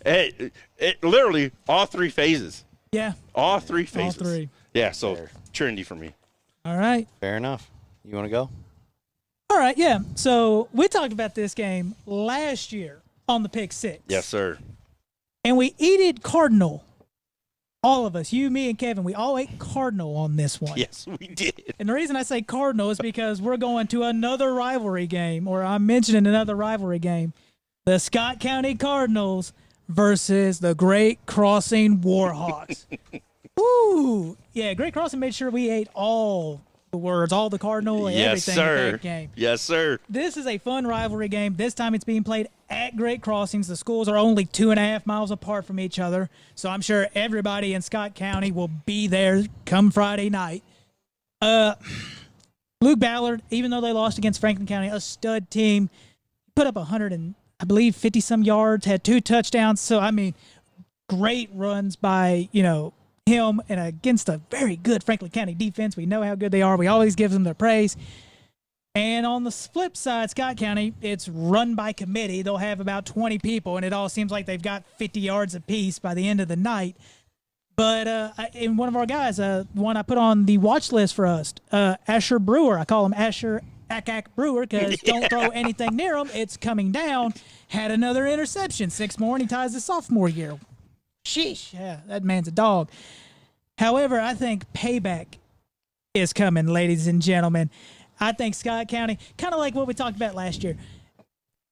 it literally all 3 phases. Yeah. All 3 phases. All 3. Yeah, so Fair. Trinity for me. All right. Fair enough. You want to go? All right, yeah. So we talked about this game last year on the Pick 6. Yes, sir. And we ate Cardinal. All of us, you, me, and Kevin, we all ate Cardinal on this one. Yes, we did. And the reason I say Cardinal is because we're going to another rivalry game, or I'm mentioning another rivalry game. The Scott County Cardinals versus the Great Crossing Warhawks. Ooh. Yeah, Great Crossing made sure we ate all the words, all the Cardinal, and yes, everything sir. in that game. Yes, sir. This is a fun rivalry game. This time it's being played at Great Crossings. The schools are only 2.5 miles apart from each other, so I'm sure everybody in Scott County will be there come Friday night. Luke Ballard, even though they lost against Franklin County, a stud team, put up 100 and I believe 50-some yards, had 2 touchdowns. So, I mean, great runs by, him and against a very good Franklin County defense. We know how good they are. We always give them their praise. And on the flip side, Scott County, it's run by committee. They'll have about 20 people, and it all seems like they've got 50 yards apiece by the end of the night. But and one of our guys, one I put on the watch list for us, Asher Brewer, I call him Asher Ack Brewer because don't throw anything near him. It's coming down. Had another interception. 6 more, and he ties his sophomore year. Sheesh. Yeah, that man's a dog. However, I think payback is coming, ladies and gentlemen. I think Scott County, kind of like what we talked about last year,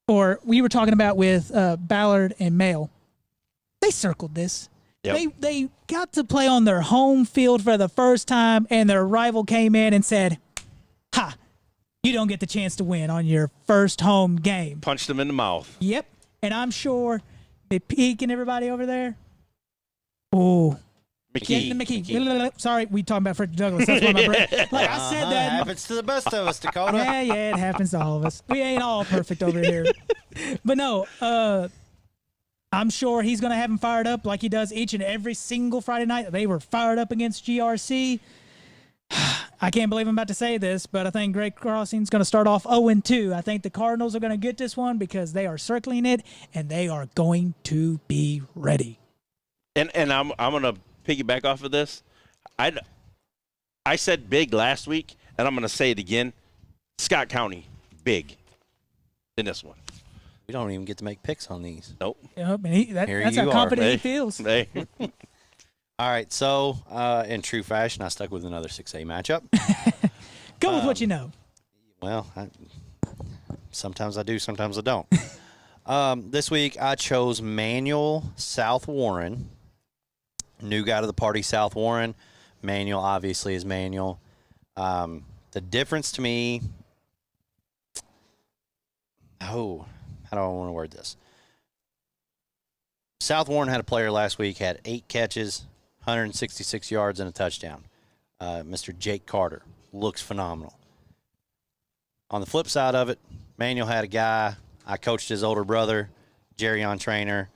or we were talking about with Ballard and Mail, they circled this. Yep. They got to play on their home field for the first time, and their rival came in and said, ha, you don't get the chance to win on your first home game. Punched them in the mouth. Yep. And I'm sure they peak and everybody over there. Oh. McKee. Sorry, we talking about Frederick Douglass. That's why my brain. Like I said that. It happens to the best of us, Dakota. Yeah, it happens to all of us. We ain't all perfect over here. But no, I'm sure he's going to have them fired up like he does each and every single Friday night. They were fired up against GRC. I can't believe I'm about to say this, but I think Great Crossing's going to start off 0-2. I think the Cardinals are going to get this one because they are circling it, and they are going to be ready. And I'm going to piggyback off of this. I said big last week, and I'm going to say it again. Scott County, big in this one. We don't even get to make picks on these. Nope. Yep, and that's how confident he feels. Hey. All right, so in true fashion, I stuck with another 6A matchup. Go with what you know. Well, sometimes I do, sometimes I don't. This week, I chose Manual South Warren. New guy to the party, South Warren. Manual, obviously, is Manual. The difference to me, how do I want to word this? South Warren had a player last week, had 8 catches, 166 yards, and a touchdown. Mr. Jake Carter looks phenomenal. On the flip side of it, Manuel had a guy, I coached his older brother, Jerry on trainer.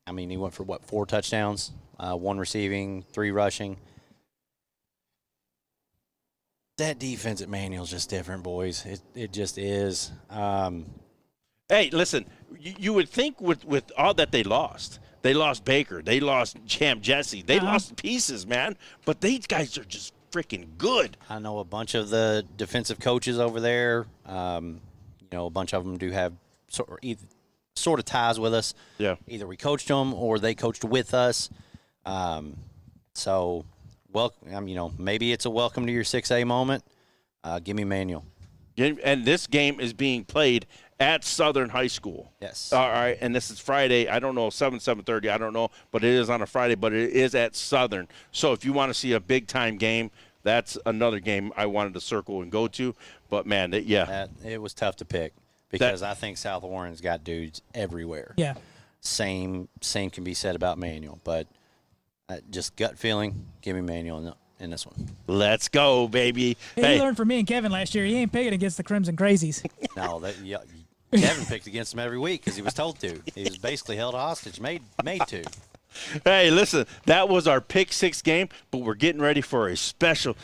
He went for, 4 touchdowns, 1 receiving, 3 rushing. That defense at Manuel's just different, boys. It just is. Hey, listen, you would think with all that they lost Baker, they lost Champ Jesse, they lost pieces, man. But these guys are just freaking good. I know a bunch of the defensive coaches over there. A bunch of them do have sort of ties with us. Yeah. Either we coached them or they coached with us. So, maybe it's a welcome to your 6A moment. Give me Manual. And this game is being played at Southern High School. Yes. All right, and this is Friday. I don't know, 7:30. I don't know, but it is on a Friday. But it is at Southern. So if you want to see a big time game, that's another game I wanted to circle and go to. But man, it was tough to pick because I think South Warren's got dudes everywhere. Yeah. Same can be said about Manual, but just gut feeling. Give me Manual in this one. Let's go, baby. He learned from me and Kevin last year. He ain't picking against the Crimson Crazies. No, Kevin picked against him every week because he was told to. He was basically held hostage, made to. Hey, listen, that was our Pick 6 game, but we're getting ready for a special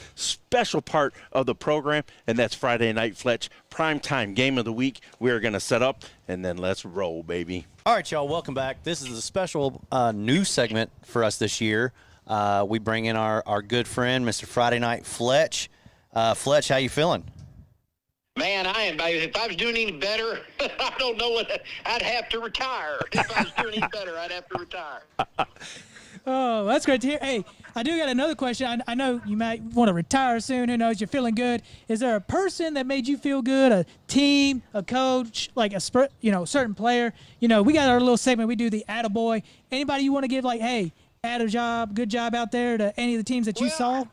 part of the program, and that's Friday Night Fletch, primetime game of the week. We're going to set up, and then let's roll, baby. All right, y'all, welcome back. This is a special new segment for us this year. We bring in our good friend, Mr. Friday Night Fletch. Fletch, how you feeling? Man, I am. If I was doing any better, I don't know what I'd have to retire. If I was doing any better, I'd have to retire. Oh, that's great to hear. Hey, I do got another question. I know you might want to retire soon. Who knows? You're feeling good. Is there a person that made you feel good? A team, a coach, like a certain player? We got our little segment. We do the attaboy. Anybody you want to give hey, good job out there to any of the teams that you saw?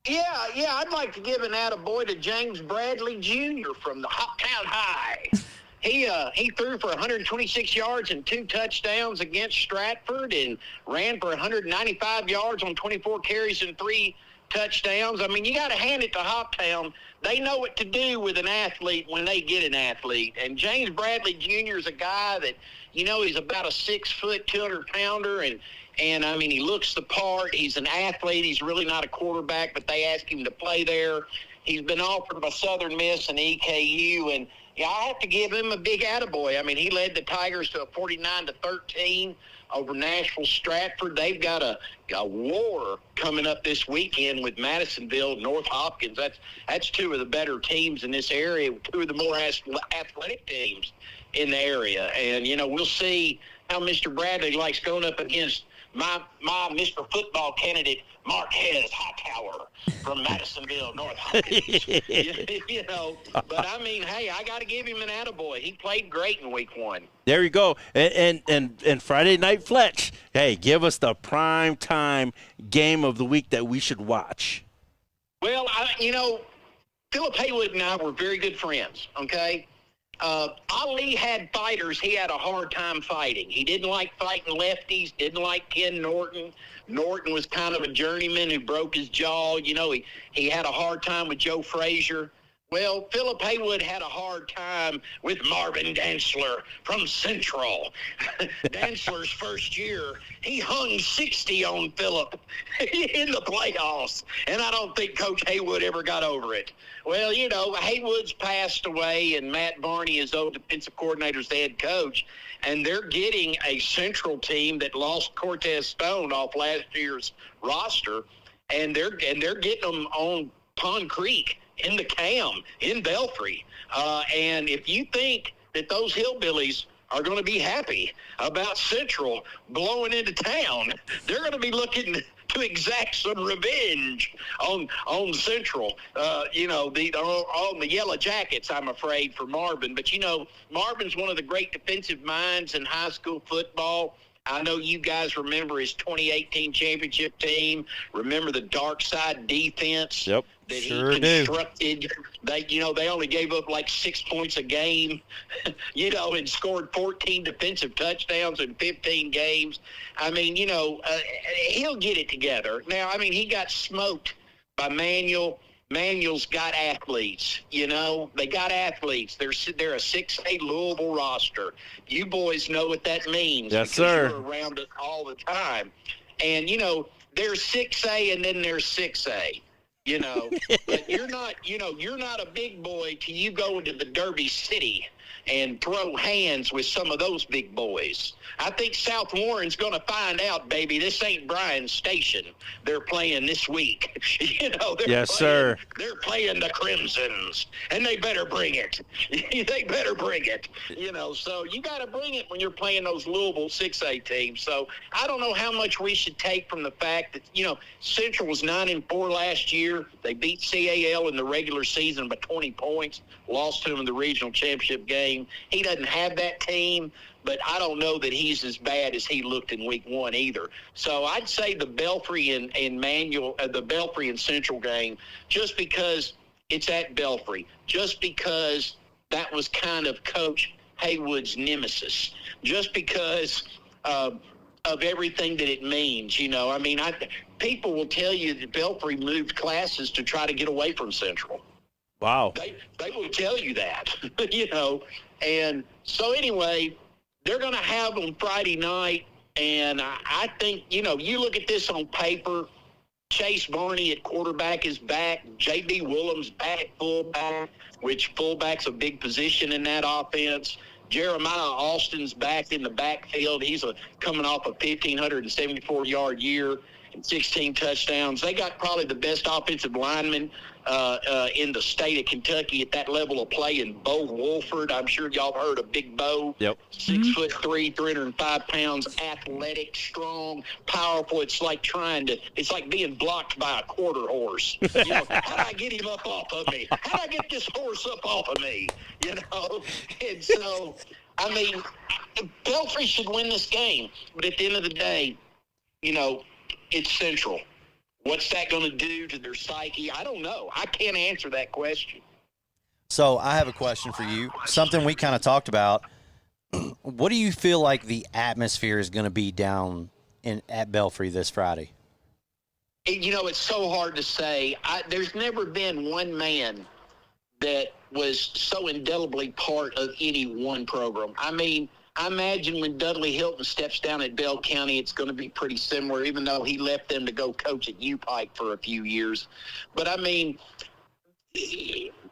Yeah, I'd like to give an attaboy to James Bradley Jr. from the Hoptown High. He threw for 126 yards and 2 touchdowns against Stratford and ran for 195 yards on 24 carries and 3 touchdowns. I mean, you got to hand it to Hoptown. They know what to do with an athlete when they get an athlete. And James Bradley Jr. is a guy that, he's about a 6-foot, 200-pounder, and I mean, he looks the part. He's an athlete. He's really not a quarterback, but they asked him to play there. He's been offered by Southern Miss and EKU, and I have to give him a big attaboy. I mean, he led the Tigers to a 49-13 over Nashville Stratford. They've got a war coming up this weekend with Madisonville, North Hopkins. That's 2 of the better teams in this area, 2 of the more athletic teams in the area. And, we'll see how Mr. Bradley likes going up against my Mr. Football candidate, Marquez Hightower from Madisonville, North Hopkins. But I mean, hey, I got to give him an attaboy. He played great in week 1. There you go. And Friday Night Fletch, hey, give us the prime time game of the week that we should watch. Well, Philip Haywood and I were very good friends, okay? Ali had fighters he had a hard time fighting. He didn't like fighting lefties, didn't like Ken Norton. Norton was kind of a journeyman who broke his jaw. He had a hard time with Joe Frazier. Well, Philip Haywood had a hard time with Marvin Dantzler from Central. Dantzler's first year, he hung 60 on Philip in the playoffs, and I don't think Coach Haywood ever got over it. Well, Haywood's passed away, and Matt Barney, his old defensive coordinator, is the head coach, and they're getting a Central team that lost Cortez Stone off last year's roster, and they're getting them on Pond Creek in the Cam, in Belfry. And if you think that those hillbillies are going to be happy about Central blowing into town, they're going to be looking to exact some revenge on Central. On the Yellow Jackets, I'm afraid, for Marvin. But, Marvin's one of the great defensive minds in high school football. I know you guys remember his 2018 championship team. Remember the dark side defense that sure he constructed. They only gave up like 6 points a game, and scored 14 defensive touchdowns in 15 games. I mean, he'll get it together. Now, I mean, he got smoked by Manual. Manual's got athletes, they got athletes. They're a 6A Louisville roster. You boys know what that means. Yes, sir. You're around it all the time. And, there's 6A and then there's 6A, But you're not a big boy till you go into the Derby City and throw hands with some of those big boys. I think South Warren's going to find out, baby, this ain't Bryan's station they're playing this week. Yes, sir. They're playing the Crimsons, and they better bring it. They better bring it. So you got to bring it when you're playing those Louisville 6A teams. So I don't know how much we should take from the fact that, Central was 9-4 last year. They beat CAL in the regular season by 20 points, lost to them in the regional championship game. He doesn't have that team, but I don't know that he's as bad as he looked in week 1 either. So I'd say the Belfry and the Belfry and Central game, just because it's at Belfry, just because that was kind of Coach Haywood's nemesis, just because of everything that it means. People will tell you that Belfry moved classes to try to get away from Central. Wow. They will tell you that, And so anyway, they're going to have on Friday night, and I think, you look at this on paper, Chase Barney at quarterback is back, J.B. Williams back at fullback, which fullback's a big position in that offense. Jeremiah Austin's back in the backfield. He's coming off a 1,574-yard year and 16 touchdowns. They got probably the best offensive lineman in the state of Kentucky at that level of play in Bo Wolford. I'm sure y'all have heard of Big Bo. Yep. 6'3", 305 pounds, athletic, strong, powerful. It's like being blocked by a quarter horse. How do I get him up off of me? How do I get this horse up off of me? And so, Belfry should win this game. But at the end of the day, it's Central. What's that going to do to their psyche? I don't know. I can't answer that question. So I have a question for you, something we kind of talked about. What do you feel like the atmosphere is going to be down at Belfry this Friday? It's so hard to say. There's never been one man that was so indelibly part of any one program. I imagine when Dudley Hilton steps down at Bell County, it's going to be pretty similar, even though he left them to go coach at U-Pike for a few years. But,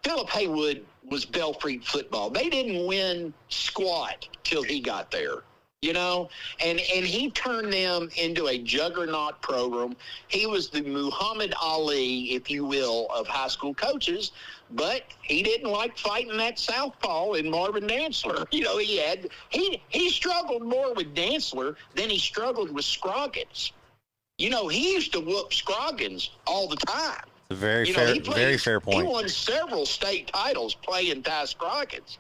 Philip Haywood was Belfry football. They didn't win squat till he got there, and he turned them into a juggernaut program. He was the Muhammad Ali, if you will, of high school coaches, but he didn't like fighting that southpaw in Marvin Dantzler. He struggled more with Dantzler than he struggled with Scroggins. He used to whoop Scroggins all the time. A very fair point. He won several state titles playing Ty Scroggins,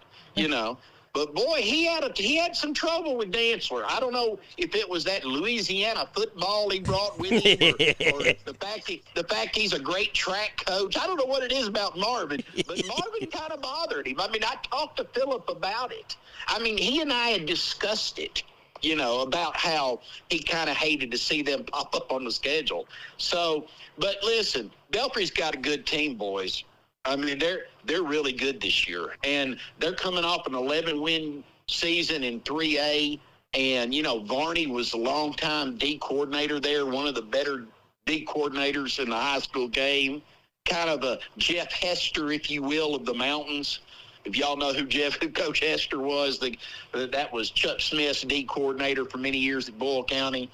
But boy, he had some trouble with Dantzler. I don't know if it was that Louisiana football he brought with him, or the fact he's a great track coach. I don't know what it is about Marvin, but Marvin kind of bothered him. I talked to Philip about it. He and I had discussed it, about how he kind of hated to see them pop up on the schedule. So, but listen, Belfry's got a good team, boys. They're really good this year, and they're coming off an 11-win season in 3A. And Varney was a longtime D coordinator there, one of the better D coordinators in the high school game, kind of a Jeff Hester, if you will, of the mountains. If y'all know who Coach Hester was, that was Chuck Smith's D coordinator for many years at Boyle County.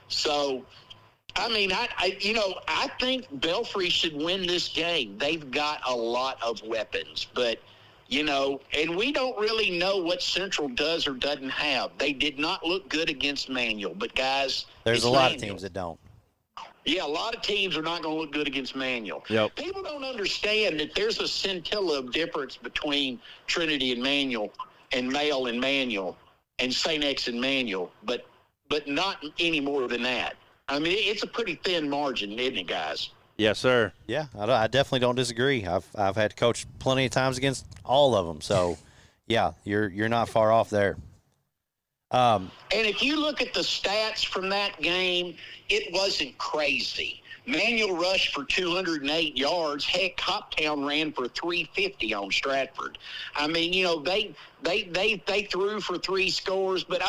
So, I think Belfry should win this game. They've got a lot of weapons, but, and we don't really know what Central does or doesn't have. They did not look good against Manual, but guys, there's a lot of teams that don't. Yeah, a lot of teams are not going to look good against Manual. Yep. People don't understand that there's a scintilla of difference between Trinity and Manual, and Male and Manual, and St. X and Manual, but not any more than that. It's a pretty thin margin, isn't it, guys? Yes, sir. Yeah, I definitely don't disagree. I've had to coach plenty of times against all of them. So, yeah, you're not far off there. And if you look at the stats from that game, it wasn't crazy. Manual rushed for 208 yards. Heck, Hoptown ran for 350 on Stratford. They threw for 3 scores, but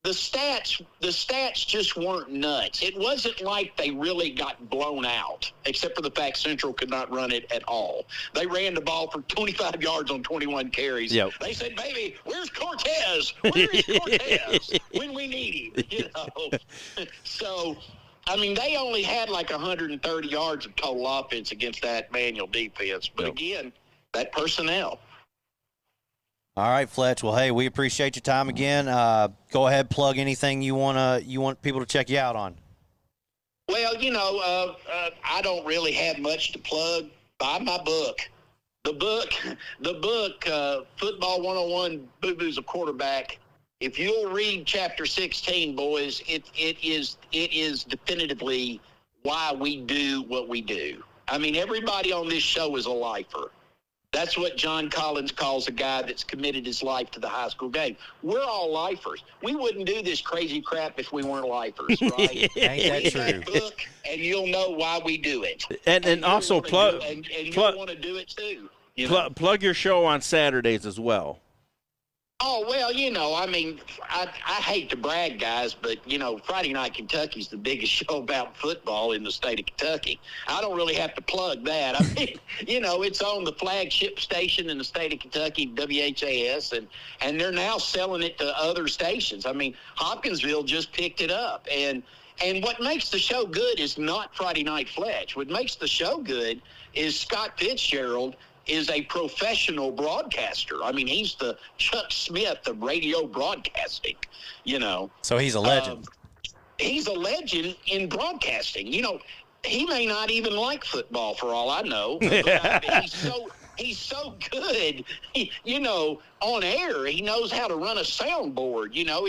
the the stats just weren't nuts. It wasn't like they really got blown out, except for the fact Central could not run it at all. They ran the ball for 25 yards on 21 carries. Yep. They said, "Baby, where's Cortez? Where is Cortez when we need him?" You know. So, I mean, they only had like 130 yards of total offense against that manual defense. But again, that personnel. All right, Fletch. Well, hey, we appreciate your time again. Go ahead, plug anything you want people to check you out on. Well, you know, I don't really have much to plug. Buy my book. The book, Football 101, Boo Boo's a Quarterback. If you'll read chapter 16, boys, it is definitively why we do what we do. I mean, everybody on this show is a lifer. That's what John Collins calls a guy that's committed his life to the high school game. We're all lifers. We wouldn't do this crazy crap if we weren't lifers, right? Ain't that true? Read that book, and you'll know why we do it. And also plug and you'll want to do it too. You know? plug your show on Saturdays as well. Oh, well, you know, I mean, I hate to brag, guys, but, you know, Friday Night Kentucky's the biggest show about football in the state of Kentucky. I don't really have to plug that. I mean, you know, it's on the flagship station in the state of Kentucky, WHAS, and they're now selling it to other stations. I mean, Hopkinsville just picked it up. And what makes the show good is not Friday Night Fletch. What makes the show good is Scott Fitzgerald is a professional broadcaster. I mean, he's the Chuck Smith of radio broadcasting, you know. So he's a legend. He's a legend in broadcasting. You know, he may not even like football for all I know. But I mean, he's so good, you know, on air. He knows how to run a soundboard. You know,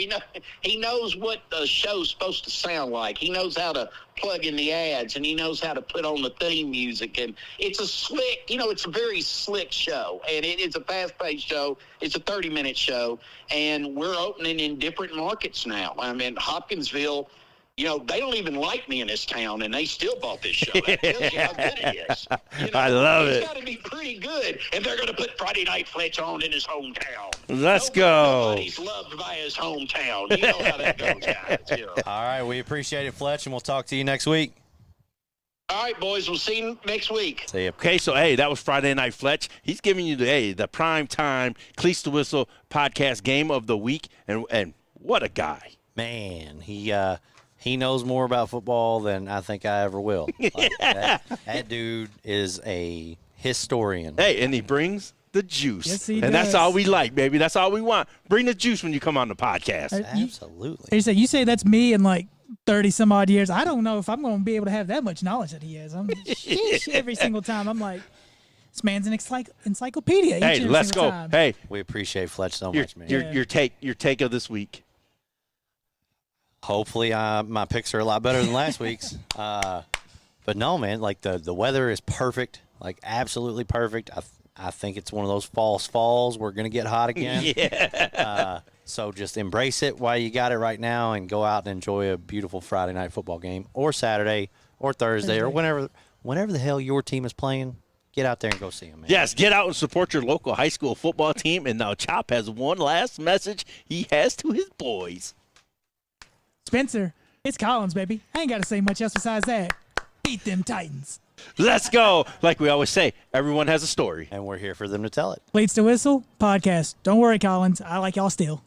he knows what the show's supposed to sound like. He knows how to plug in the ads, and he knows how to put on the theme music. And it's a slick, you know, it's a very slick show, and it's a fast-paced show. It's a 30-minute show, and we're opening in different markets now. I mean, Hopkinsville, you know, they don't even like me in this town, and they still bought this show. That tells you how good it is. You know, I love it. It's got to be pretty good if they're going to put Friday Night Fletch on in his hometown. Let's go. Nobody's loved by his hometown. You know how that goes, guys. You know. All right, we appreciate it, Fletch, and we'll talk to you next week. All right, boys. We'll see you next week. See ya. Okay, so, hey, that was Friday Night Fletch. He's giving you the prime time Cleats to Whistle podcast game of the week, and what a guy. Man, he knows more about football than I think I ever will. Like, that dude is a historian. Hey, and he brings the juice. Yes, he and does. that's all we like, baby. That's all we want. Bring the juice when you come on the podcast. Absolutely. You say that's me in like 30 some odd years. I don't know if I'm going to be able to have that much knowledge that he has. Sheesh, every single time I'm like, this man's an encyclopedia. Hey, let's go. Time. Hey, We appreciate Fletch so much, man. your take of this week. Hopefully, my picks are a lot better than last week's. But no, man, like the weather is perfect, like absolutely perfect. I think it's one of those false falls. We're gonna get hot again. Yeah. So just embrace it while you got it right now, and go out and enjoy a beautiful Friday night football game, or Saturday, or Thursday, or whenever the hell your team is playing. Get out there and go see them, man. Yes, get out and support your local high school football team. And now Chop has one last message he has to his boys. Spencer, it's Collins, baby. I ain't got to say much else besides that. Beat them Titans. Let's go. Like we always say, everyone has a story. And we're here for them to tell it. Cleats to Whistle podcast. Don't worry, Collins. I like y'all still.